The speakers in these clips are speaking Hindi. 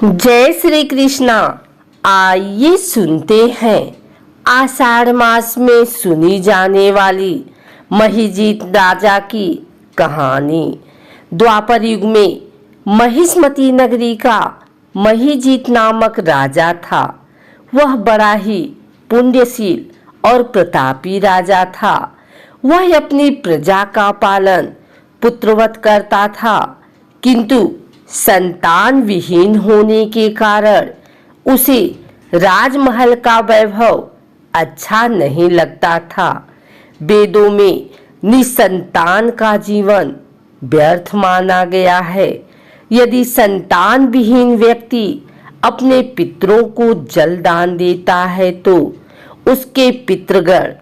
जय श्री कृष्णा। आइए सुनते हैं आषाढ़ मास में सुनी जाने वाली महिजीत राजा की कहानी। द्वापर युग में महिष्मती नगरी का महिजीत नामक राजा था। वह बड़ा ही पुण्यशील और प्रतापी राजा था। वह अपनी प्रजा का पालन पुत्रवत करता था, किंतु संतान विहीन होने के कारण उसे राजमहल का वैभव अच्छा नहीं लगता था। वेदों में निसंतान का जीवन व्यर्थ माना गया है। यदि संतान विहीन व्यक्ति अपने पितरों को जल दान देता है तो उसके पितृगण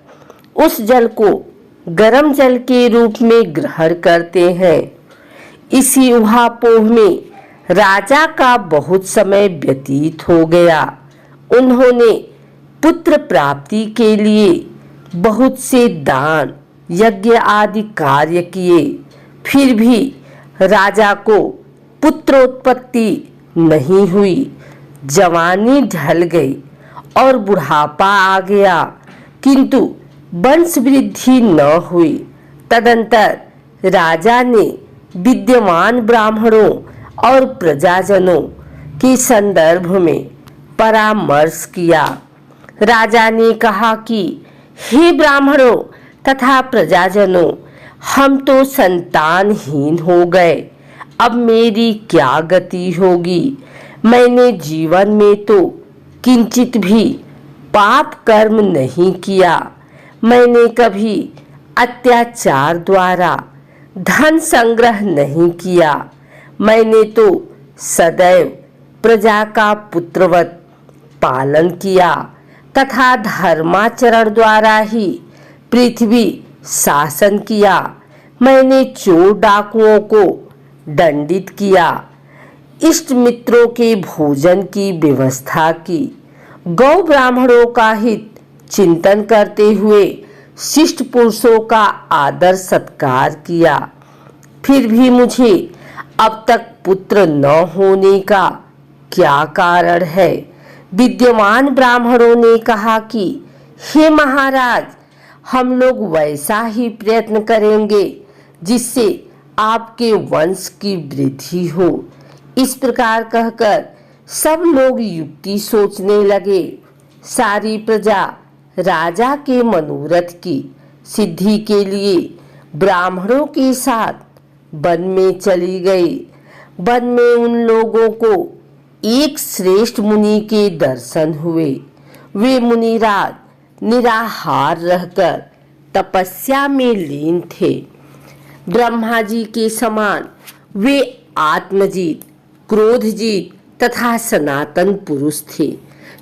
उस जल को गर्म जल के रूप में ग्रहण करते हैं। इसी उहापोह में राजा का बहुत समय व्यतीत हो गया। उन्होंने पुत्र प्राप्ति के लिए बहुत से दान यज्ञ आदि कार्य किए, फिर भी राजा को पुत्रोत्पत्ति नहीं हुई। जवानी ढल गई और बुढ़ापा आ गया, किंतु वंश वृद्धि न हुई। तदंतर राजा ने विद्यमान ब्राह्मणों और प्रजाजनों के संदर्भ में परामर्श किया। राजा ने कहा कि हे ब्राह्मणों तथा प्रजाजनों, हम तो संतानहीन हो गए। अब मेरी क्या गति होगी? मैंने जीवन में तो किंचित भी पाप कर्म नहीं किया। मैंने कभी अत्याचार द्वारा धन संग्रह नहीं किया। मैंने तो सदैव प्रजा का पुत्रवत पालन किया तथा धर्माचरण द्वारा ही पृथ्वी शासन किया। मैंने चोर डाकुओं को दंडित किया, इष्ट मित्रों के भोजन की व्यवस्था की, गौ ब्राह्मणों का हित चिंतन करते हुए शिष्ट पुरुषों का आदर सत्कार किया। फिर भी मुझे अब तक पुत्र न होने का क्या कारण है? विद्यमान ब्राह्मणों ने कहा कि हे महाराज, हम लोग वैसा ही प्रयत्न करेंगे जिससे आपके वंश की वृद्धि हो। इस प्रकार कहकर सब लोग युक्ति सोचने लगे। सारी प्रजा राजा के मनोरथ की सिद्धि के लिए ब्राह्मणों के साथ वन में चली गई। वन में उन लोगों को एक श्रेष्ठ मुनि के दर्शन हुए। वे मुनिराज निराहार रहकर तपस्या में लीन थे। ब्रह्मा जी के समान वे आत्मजीत, क्रोधजीत तथा सनातन पुरुष थे।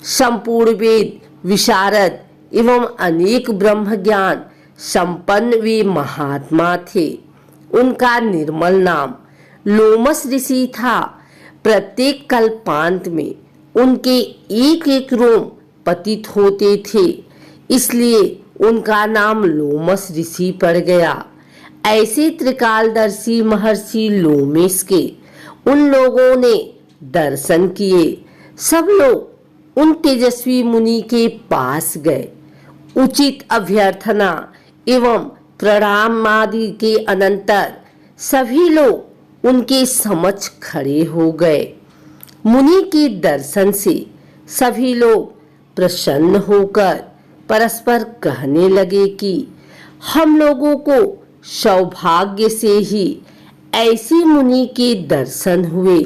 संपूर्ण वेद विशारद एवं अनेक ब्रह्म ज्ञान संपन्न वे महात्मा थे। उनका निर्मल नाम लोमस ऋषि था। प्रत्येक कल्पांत में उनके एक एक रोम पतित होते थे, इसलिए उनका नाम लोमस ऋषि पड़ गया। ऐसे त्रिकालदर्शी महर्षि लोमेश के उन लोगों ने दर्शन किए। सब लोग उन तेजस्वी मुनि के पास गए। उचित अभ्यर्थना एवं प्रणाम आदि के अनंतर सभी लोग उनके समक्ष खड़े हो गए। मुनि के दर्शन से सभी लोग प्रसन्न होकर परस्पर कहने लगे कि हम लोगों को सौभाग्य से ही ऐसे मुनि के दर्शन हुए।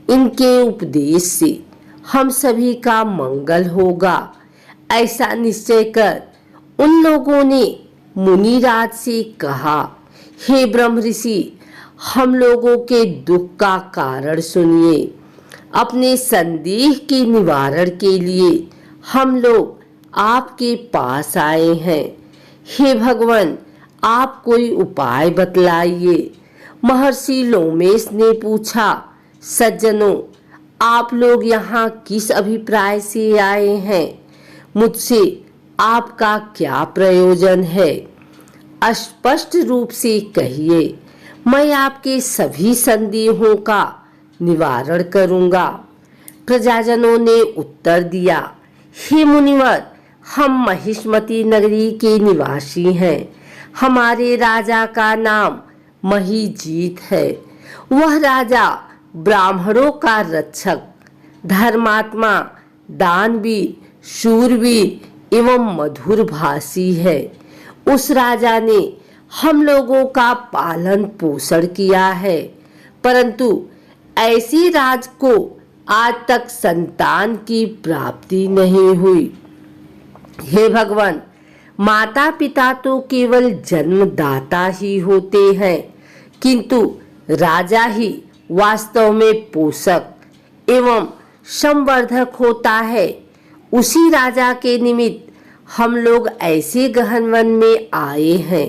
इनके उपदेश से हम सभी का मंगल होगा। ऐसा निश्चय कर उन लोगों ने मुनिराज से कहा, हे ब्रह्म ऋषि, हम लोगों के दुख का कारण सुनिए। अपने संदेह के निवारण के लिए हम लोग आपके पास आए हैं। हे भगवान, आप कोई उपाय बतलाइए। महर्षि लोमेश ने पूछा, सज्जनों, आप लोग यहाँ किस अभिप्राय से आए हैं? मुझसे आपका क्या प्रयोजन है? स्पष्ट रूप से कहिए, मैं आपके सभी संदेहों का निवारण करूंगा। प्रजाजनों ने उत्तर दिया, हे मुनिवर, हम महिष्मती नगरी के निवासी हैं। हमारे राजा का नाम महीजीत है। वह राजा ब्राह्मणों का रक्षक, धर्मात्मा, दानवीर, शूरवीर एवं मधुर भाषी है। उस राजा ने हम लोगों का पालन पोषण किया है, परंतु ऐसी राज को आज तक संतान की प्राप्ति नहीं हुई। हे भगवान, माता पिता तो केवल जन्मदाता ही होते हैं, किंतु राजा ही वास्तव में पोषक एवं संवर्धक होता है। उसी राजा के निमित्त हम लोग ऐसे गहन वन में आए हैं।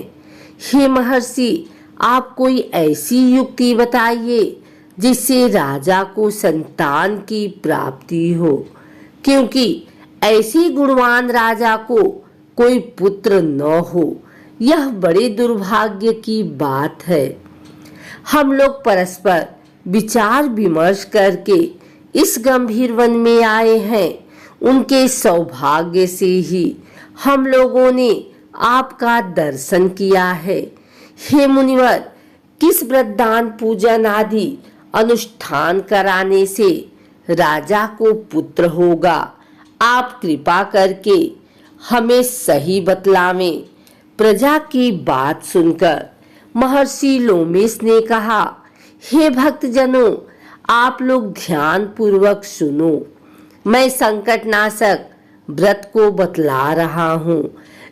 हे महर्षि, आप कोई ऐसी युक्ति बताइए जिससे राजा को संतान की प्राप्ति हो, क्योंकि ऐसे गुणवान राजा को कोई पुत्र न हो, यह बड़े दुर्भाग्य की बात है। हम लोग परस्पर विचार विमर्श करके इस गंभीर वन में आए हैं। उनके सौभाग्य से ही हम लोगों ने आपका दर्शन किया है। हे मुनिवर, किस व्रतदान पूजन आदि अनुष्ठान कराने से राजा को पुत्र होगा, आप कृपा करके हमें सही बतलावें। प्रजा की बात सुनकर महर्षि लोमेश ने कहा, हे भक्तजनों, आप लोग ध्यान पूर्वक सुनो। मैं संकटनाशक व्रत को बतला रहा हूँ।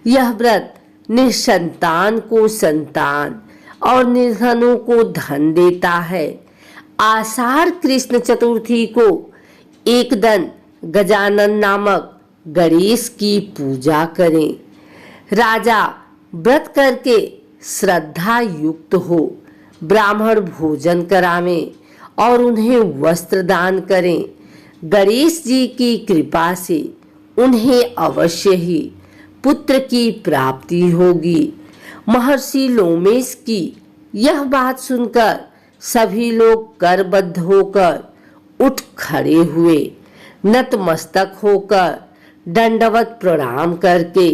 यह व्रत निसंतान को संतान और निर्धनों को धन देता है। आषाढ़ कृष्ण चतुर्थी को एक दिन गजानन नामक गणेश की पूजा करें। राजा व्रत करके श्रद्धा युक्त हो, ब्राह्मण भोजन करावें और उन्हें वस्त्र दान करें। गणेश जी की कृपा से उन्हें अवश्य ही पुत्र की प्राप्ति होगी। महर्षि लोमेश की यह बात सुनकर सभी लोग करबद्ध होकर उठ खड़े हुए। नतमस्तक होकर दंडवत प्रणाम करके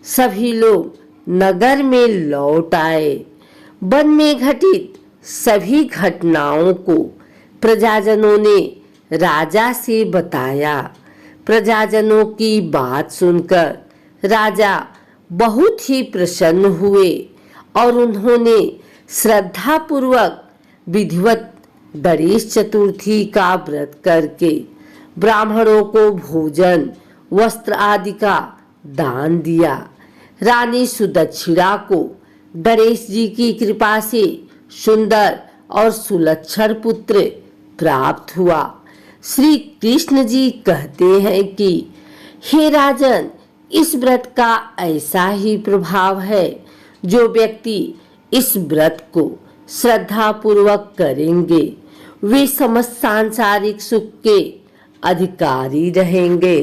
सभी लोग नगर में लौट आए। वन में घटित सभी घटनाओं को प्रजाजनों ने राजा से बताया। प्रजाजनों की बात सुनकर राजा बहुत ही प्रसन्न हुए और उन्होंने श्रद्धा पूर्वक विधिवत गणेश चतुर्थी का व्रत करके ब्राह्मणों को भोजन, वस्त्र आदि का दान दिया। रानी सुदक्षिणा को गणेश जी की कृपा से सुंदर और सुलक्षण पुत्र प्राप्त हुआ। श्री कृष्ण जी कहते हैं कि हे राजन, इस व्रत का ऐसा ही प्रभाव है। जो व्यक्ति इस व्रत को श्रद्धा पूर्वक करेंगे वे समस्त सांसारिक सुख के अधिकारी रहेंगे।